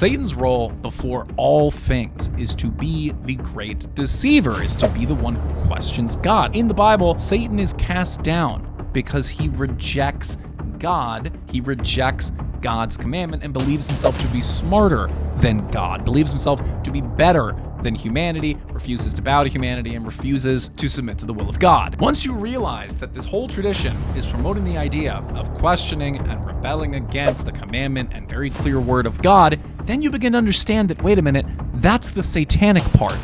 Satan's role before all things is to be the great deceiver, is to be the one who questions God. In the Bible, Satan is cast down because he rejects God. He rejects God's commandment and believes himself to be smarter than God, believes himself to be better than humanity, refuses to bow to humanity, and refuses to submit to the will of God. Once you realize that this whole tradition is promoting the idea of questioning and rebelling against the commandment and very clear word of God, then you begin to understand that, wait a minute, that's the satanic part.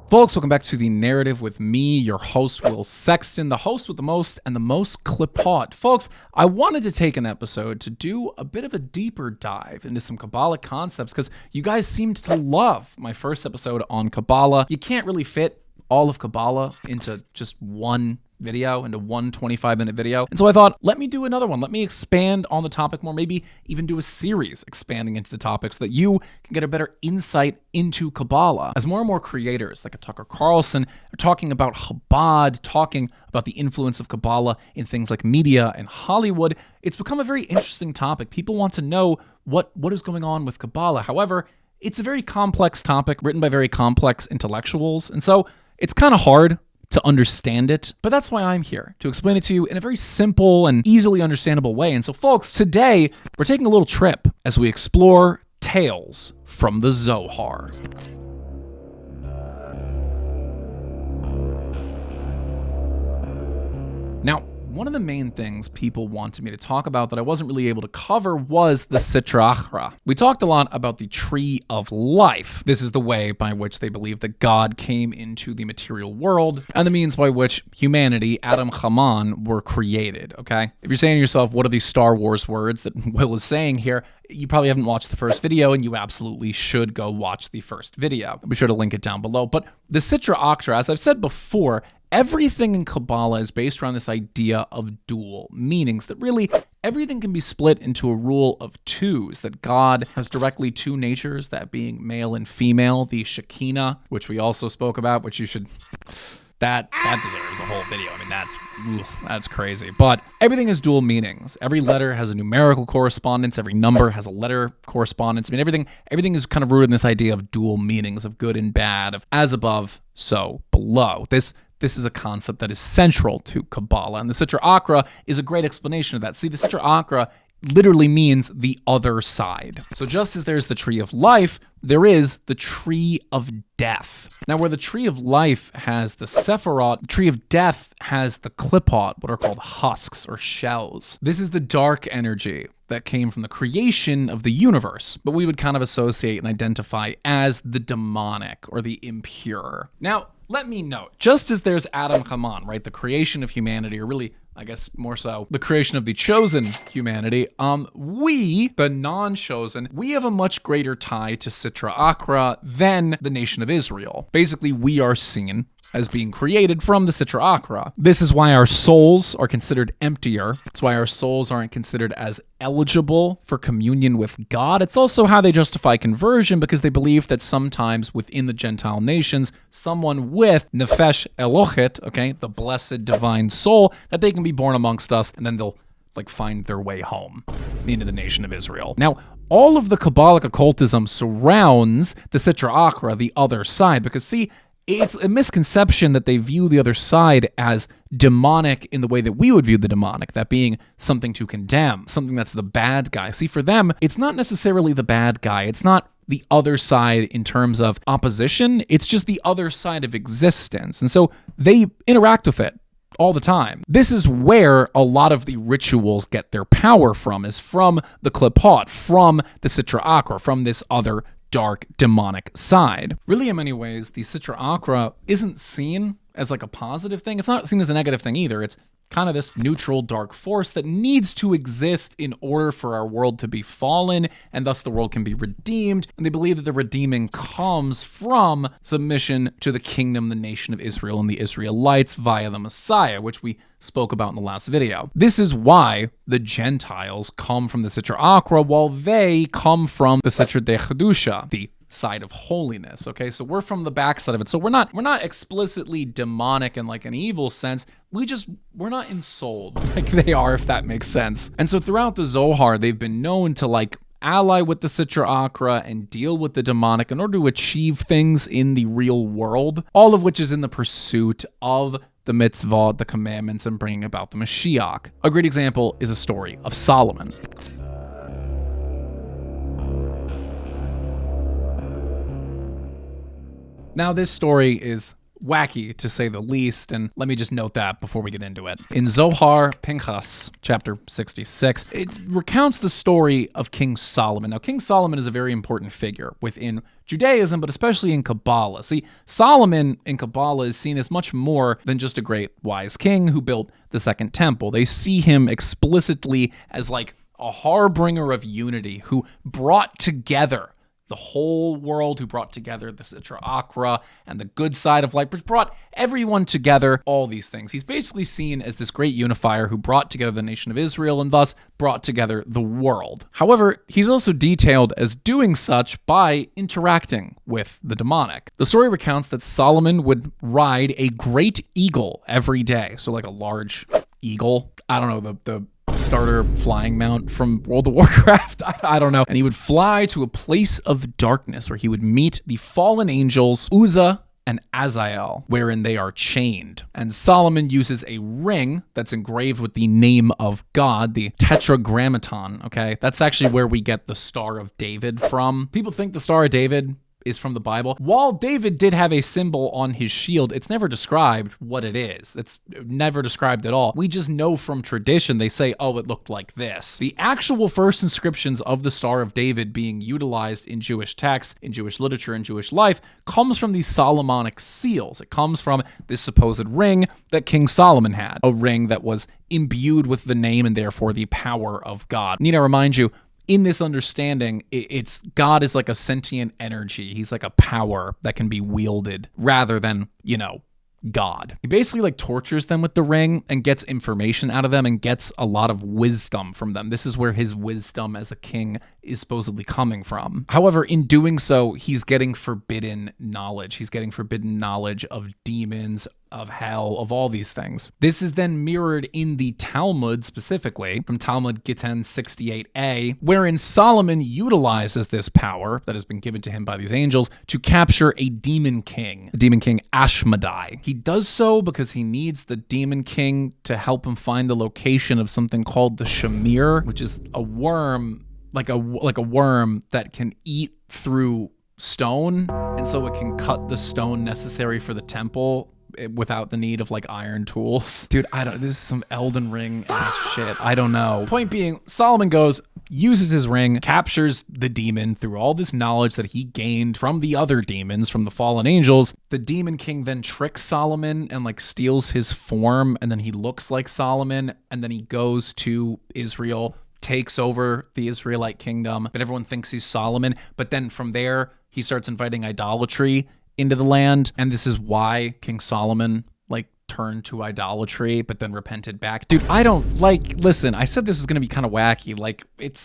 Folks, welcome back to The Narrative with me, your host, Will Sexton, the host with the most and the most clip-hot. Folks, I wanted to take an episode to do a bit of a deeper dive into some Kabbalah concepts because you guys seemed to love my first episode on Kabbalah. You can't really fit all of Kabbalah into just one video, into one 25-minute video. And so I thought, let me do another one. Let me expand on the topic more, maybe even do a series expanding into the topic so that you can get a better insight into Kabbalah. As more and more creators like Tucker Carlson are talking about Chabad, talking about the influence of Kabbalah in things like media and Hollywood, it's become a very interesting topic. People want to know what is going on with Kabbalah. However, it's a very complex topic written by very complex intellectuals. And so it's kind of hard to understand it, but that's why I'm here, to explain it to you in a very simple and easily understandable way. And so folks, today we're taking a little trip as we explore tales from the Zohar. Now, one of the main things people wanted me to talk about that I wasn't really able to cover was the Citra. We talked a lot about the tree of life. This is the way by which they believe that God came into the material world and the means by which humanity, Adam Haman, were created, okay? If you're saying to yourself, what are these Star Wars words that Will is saying here? You probably haven't watched the first video, and you absolutely should go watch the first video. I'll be sure to link it down below. But the Citra, as I've said before, everything in Kabbalah is based around this idea of dual meanings, that really everything can be split into a rule of twos, that God has directly two natures, that being male and female, the Shekinah, which we also spoke about, which you should... That deserves a whole video. I mean, that's crazy. But everything has dual meanings. Every letter has a numerical correspondence. Every number has a letter correspondence. I mean, everything is kind of rooted in this idea of dual meanings, of good and bad, of as above, so below. This is a concept that is central to Kabbalah, and the Citra is a great explanation of that. See, the Citra literally means the other side. So just as there's the tree of life, there is the tree of death. Now, where the tree of life has the Sefirot, the tree of death has the Klippot, what are called husks or shells. This is the dark energy that came from the creation of the universe, but we would kind of associate and identify as the demonic or the impure. Now, let me note, just as there's Adam Haman, right, the creation of humanity, or really, I guess more so, the creation of the chosen humanity, we, the non-chosen, we have a much greater tie to Citra than the nation of Israel. Basically, we are seen as being created from the Citra. This is why our souls are considered emptier. It's why our souls aren't considered as eligible for communion with God. It's also how they justify conversion, because they believe that sometimes within the Gentile nations, someone with nefesh elochet, okay, the blessed divine soul, that they can be born amongst us, and then they'll find their way home into the nation of Israel. Now, all of the Kabbalic occultism surrounds the Citra, the other side, because see, it's a misconception that they view the other side as demonic in the way that we would view the demonic, that being something to condemn, something that's the bad guy. See, for them, it's not necessarily the bad guy. It's not the other side in terms of opposition. It's just the other side of existence. And so they interact with it all the time. This is where a lot of the rituals get their power from, is from the Klippot, from the Citra, from this other dark demonic side. Really, in many ways, the Citra isn't seen as like a positive thing. It's not seen as a negative thing either. It's kind of this neutral dark force that needs to exist in order for our world to be fallen, and thus the world can be redeemed. And they believe that the redeeming comes from submission to the kingdom, the nation of Israel, and the Israelites via the Messiah, which we spoke about in the last video. This is why the Gentiles come from the Citra while they come from the Citra de Chedusha, the side of holiness. Okay, so we're from the backside of it. So we're not explicitly demonic in like an evil sense. We're not ensouled like they are, if that makes sense. And so throughout the Zohar, they've been known to like ally with the Citra Achra and deal with the demonic in order to achieve things in the real world, all of which is in the pursuit of the mitzvah, the commandments, and bringing about the Mashiach. A great example is a story of Solomon. Now, this story is wacky, to say the least, and let me just note that before we get into it. In Zohar Pinchas, chapter 66, it recounts the story of King Solomon. Now, King Solomon is a very important figure within Judaism, but especially in Kabbalah. See, Solomon in Kabbalah is seen as much more than just a great wise king who built the second temple. They see him explicitly as like a harbinger of unity who brought together the whole world, who brought together the Citra Achra and the good side of life, which brought everyone together, all these things. He's basically seen as this great unifier who brought together the nation of Israel and thus brought together the world. However, he's also detailed as doing such by interacting with the demonic. The story recounts that Solomon would ride a great eagle every day. So like a large eagle. I don't know, the starter flying mount from World of Warcraft. I don't know. And he would fly to a place of darkness where he would meet the fallen angels Uzzah and Azael, wherein they are chained. And Solomon uses a ring that's engraved with the name of God, the tetragrammaton, okay? That's actually where we get the Star of David from. People think the Star of David is from the Bible. While David did have a symbol on his shield, it's never described what it is. It's never described at all. We just know from tradition, they say, oh, it looked like this. The actual first inscriptions of the Star of David being utilized in Jewish texts, in Jewish literature, and Jewish life comes from these Solomonic seals. It comes from this supposed ring that King Solomon had, a ring that was imbued with the name and therefore the power of God. Need I remind you, in this understanding, it's God is like a sentient energy. He's like a power that can be wielded rather than, God. He basically like tortures them with the ring and gets information out of them and gets a lot of wisdom from them. This is where his wisdom as a king is supposedly coming from. However, in doing so, he's getting forbidden knowledge. He's getting forbidden knowledge of demons, of hell, of all these things. This is then mirrored in the Talmud specifically, from Talmud Gittin 68a, wherein Solomon utilizes this power that has been given to him by these angels to capture a demon king, the demon king Ashmedai. He does so because he needs the demon king to help him find the location of something called the Shamir, which is a worm, like a worm that can eat through stone, and so it can cut the stone necessary for the temple without the need of like iron tools. Dude, this is some Elden Ring ass shit. I don't know. Point being, Solomon uses his ring, captures the demon through all this knowledge that he gained from the other demons, from the fallen angels. The demon king then tricks Solomon and like steals his form, and then he looks like Solomon, and then he goes to Israel, takes over the Israelite kingdom, but everyone thinks he's Solomon. But then from there, he starts inviting idolatry into the land, and this is why King Solomon turned to idolatry but then repented back. Dude, listen, I said this was gonna be kind of wacky.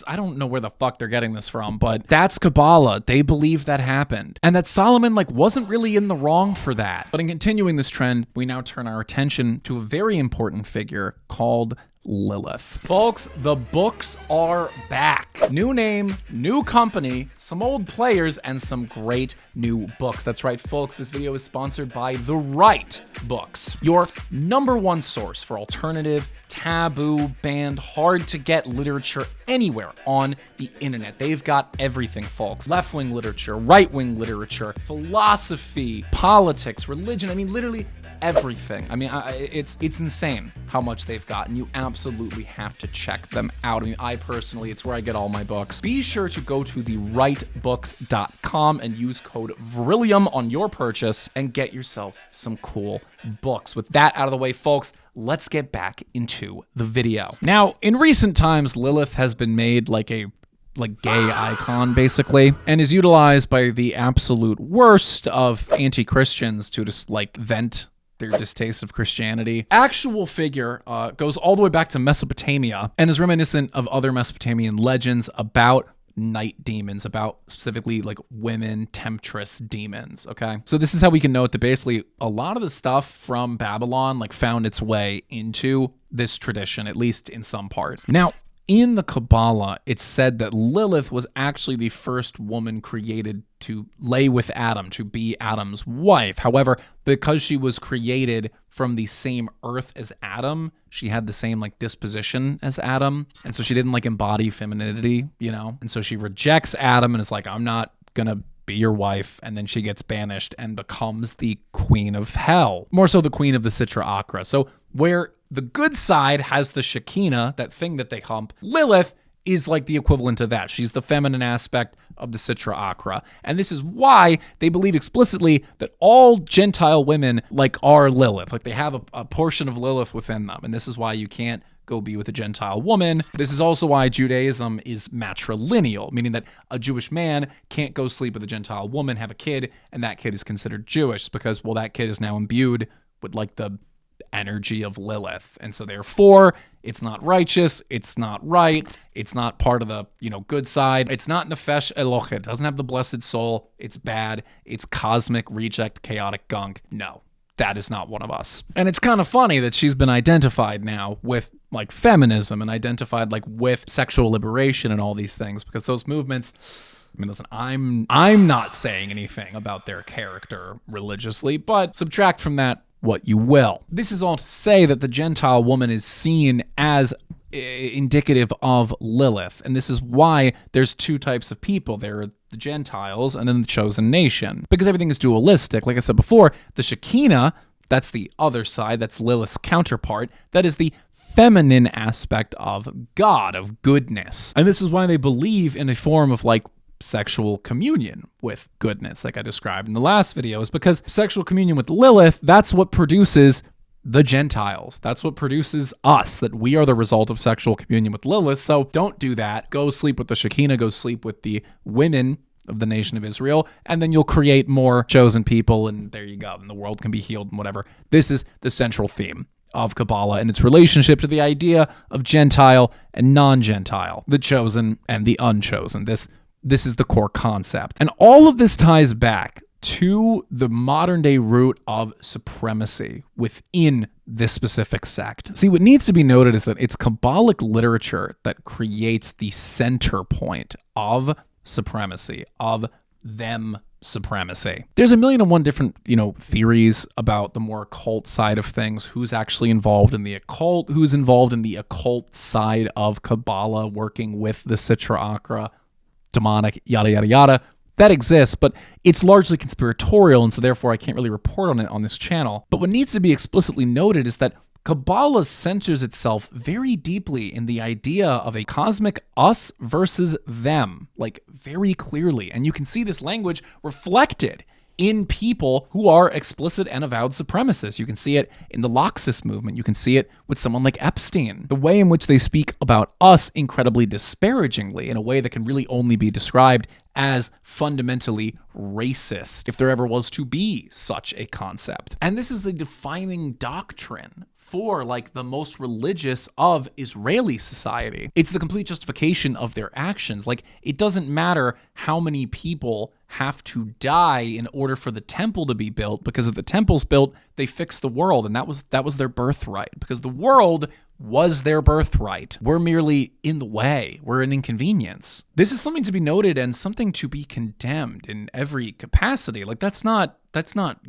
I don't know where the fuck they're getting this from, but that's Kabbalah. They believe that happened, and that Solomon wasn't really in the wrong for that. But in continuing this trend, we now turn our attention to a very important figure called Lilith. Folks, the books are back. New name, new company, some old players, and some great new books. That's right, folks. This video is sponsored by The Right Books, your #1 source for alternative, taboo, banned, hard to get literature anywhere on the internet. They've got everything, folks. Left-wing literature, right-wing literature, philosophy, politics, religion. Literally everything. It's insane how much they've got, and you absolutely have to check them out. I personally, it's where I get all my books. Be sure to go to therightbooks.com and use code VRILLIUM on your purchase and get yourself some cool books. With that out of the way, folks, let's get back into the video. Now, in recent times, Lilith has been made like a gay icon, basically, and is utilized by the absolute worst of anti-Christians to just vent their distaste of Christianity. Actual figure goes all the way back to Mesopotamia and is reminiscent of other Mesopotamian legends about night demons, about specifically like women temptress demons. Okay, so this is how we can note that basically a lot of the stuff from Babylon like found its way into this tradition, at least in some part. Now, in the Kabbalah, it's said that Lilith was actually the first woman created to lay with Adam, to be Adam's wife. However, because she was created from the same earth as Adam, she had the same like disposition as Adam. And so she didn't like embody femininity, you know? And so she rejects Adam and is like, I'm not gonna be your wife. And then she gets banished and becomes the queen of hell. More so the queen of the Citra. So where the good side has the Shekinah, that thing that they hump, Lilith is like the equivalent of that. She's the feminine aspect of the Citra. And this is why they believe explicitly that all Gentile women like are Lilith. Like they have a portion of Lilith within them. And this is why you can't go be with a Gentile woman. This is also why Judaism is matrilineal, meaning that a Jewish man can't go sleep with a Gentile woman, have a kid, and that kid is considered Jewish because, well, that kid is now imbued with like the energy of Lilith. And so therefore, it's not righteous, it's not right, it's not part of the, good side. It's not nefesh Elohim. It doesn't have the blessed soul. It's bad. It's cosmic reject, chaotic gunk. No, that is not one of us. And it's kind of funny that she's been identified now with like feminism and identified like with sexual liberation and all these things, because those movements, I mean, listen, I'm not saying anything about their character religiously, but subtract from that what you will. This is all to say that the Gentile woman is seen as indicative of Lilith. And this is why there's two types of people. There are the Gentiles and then the chosen nation. Because everything is dualistic. Like I said before, the Shekinah, that's the other side, that's Lilith's counterpart. That is the feminine aspect of God, of goodness. And this is why they believe in a form of like sexual communion with goodness, like I described in the last video, is because sexual communion with Lilith, that's what produces the Gentiles. That's what produces us, that we are the result of sexual communion with Lilith. So don't do that. Go sleep with the Shekinah, go sleep with the women of the nation of Israel, and then you'll create more chosen people, and there you go, and the world can be healed and whatever. This is the central theme of Kabbalah and its relationship to the idea of Gentile and non-Gentile, the chosen and the unchosen. This is the core concept. And all of this ties back to the modern day root of supremacy within this specific sect. See, what needs to be noted is that it's Kabbalic literature that creates the center point of supremacy, of them supremacy. There's 1,000,001 different, theories about the more occult side of things, who's actually involved in the occult, who's involved in the occult side of Kabbalah, working with the Citra, demonic, yada, yada, yada. That exists, but it's largely conspiratorial, and so therefore I can't really report on it on this channel. But what needs to be explicitly noted is that Kabbalah centers itself very deeply in the idea of a cosmic us versus them, like very clearly. And you can see this language reflected in people who are explicit and avowed supremacists. You can see it in the Loxist movement. You can see it with someone like Epstein. The way in which they speak about us incredibly disparagingly in a way that can really only be described as fundamentally racist, if there ever was to be such a concept. And this is the defining doctrine for like the most religious of Israeli society. It's the complete justification of their actions. Like, it doesn't matter how many people have to die in order for the temple to be built, because if the temple's built, they fix the world, and that was their birthright, because the world was their birthright. We're merely in the way. We're an inconvenience. This is something to be noted and something to be condemned in every capacity. Like, that's not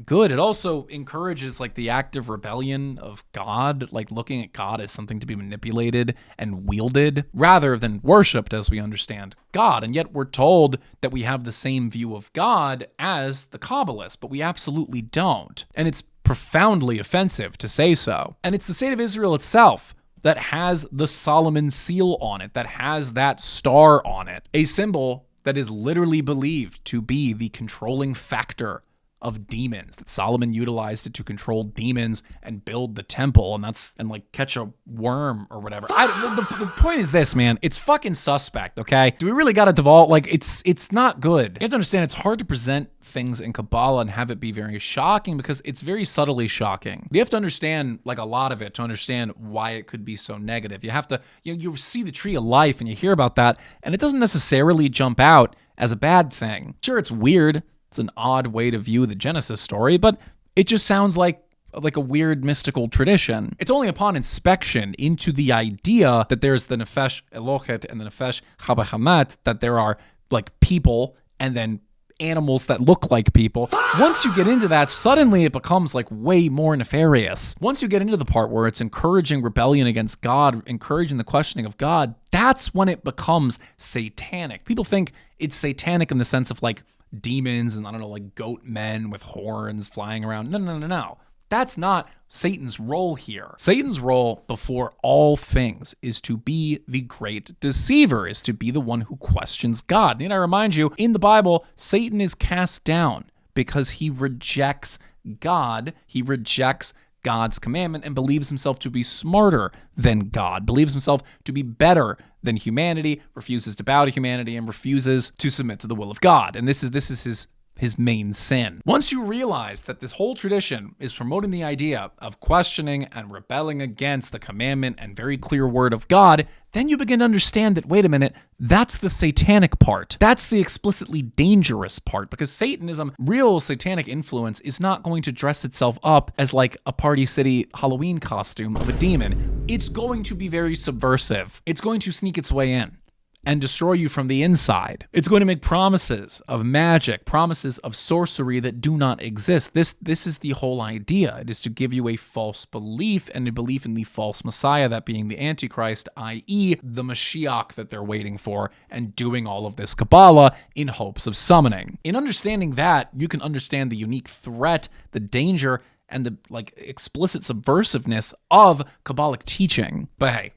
good. It also encourages like the active rebellion of God, like looking at God as something to be manipulated and wielded rather than worshipped as we understand God. And yet we're told that we have the same view of God as the Kabbalists, but we absolutely don't. And it's profoundly offensive to say so. And it's the state of Israel itself that has the Solomon seal on it, that has that star on it, a symbol that is literally believed to be the controlling factor of demons, that Solomon utilized it to control demons and build the temple and like catch a worm or whatever. The point is this, man, it's fucking suspect, okay? Do we really gotta devolve? Like, it's not good. You have to understand, it's hard to present things in Kabbalah and have it be very shocking because it's very subtly shocking. You have to understand like a lot of it to understand why it could be so negative. You have to, you see the tree of life and you hear about that, and it doesn't necessarily jump out as a bad thing. Sure, it's weird. It's an odd way to view the Genesis story, but it just sounds like a weird mystical tradition. It's only upon inspection into the idea that there's the Nefesh Elokhet and the Nefesh Habahamat, that there are like people and then animals that look like people. Once you get into that, suddenly it becomes like way more nefarious. Once you get into the part where it's encouraging rebellion against God, encouraging the questioning of God, that's when it becomes satanic. People think it's satanic in the sense of like demons and, I don't know, like goat men with horns flying around. No. That's not Satan's role here. Satan's role before all things is to be the great deceiver, is to be the one who questions God. Need I remind you, in the Bible, Satan is cast down because he rejects God. He rejects God's commandment and believes himself to be smarter than God, believes himself to be better than humanity, refuses to bow to humanity, and refuses to submit to the will of God. And this is his main sin. Once you realize that this whole tradition is promoting the idea of questioning and rebelling against the commandment and very clear word of God, then you begin to understand that, wait a minute, that's the satanic part. That's the explicitly dangerous part, because Satanism, real satanic influence, is not going to dress itself up as like a Party City Halloween costume of a demon. It's going to be very subversive. It's going to sneak its way in and destroy you from the inside. It's going to make promises of magic, promises of sorcery that do not exist. This is the whole idea. It is to give you a false belief and a belief in the false Messiah, that being the Antichrist, i.e. the Mashiach that they're waiting for, and doing all of this Kabbalah in hopes of summoning. In understanding that, you can understand the unique threat, the danger, and the like explicit subversiveness of Kabbalic teaching. But hey,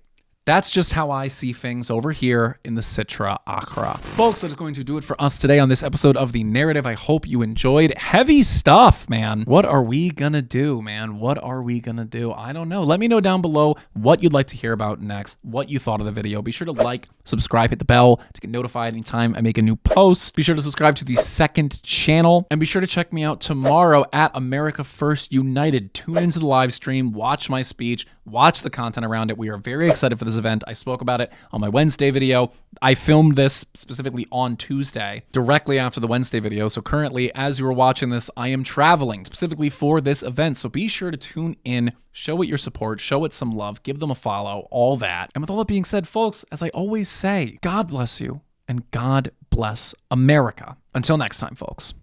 that's just how I see things over here in the Citra Achra. Folks, that is going to do it for us today on this episode of The Narrative. I hope you enjoyed. Heavy stuff, man. What are we gonna do, man? What are we gonna do? I don't know. Let me know down below what you'd like to hear about next, what you thought of the video. Be sure to like, subscribe, hit the bell to get notified anytime I make a new post. Be sure to subscribe to the second channel, and be sure to check me out tomorrow at America First United. Tune into the live stream, watch my speech, watch the content around it. We are very excited for this event. I spoke about it on my Wednesday video. I filmed this specifically on Tuesday, directly after the Wednesday video. So currently, as you are watching this, I am traveling specifically for this event. So be sure to tune in, show it your support, show it some love, give them a follow, all that. And with all that being said, folks, as I always say, God bless you and God bless America. Until next time, folks.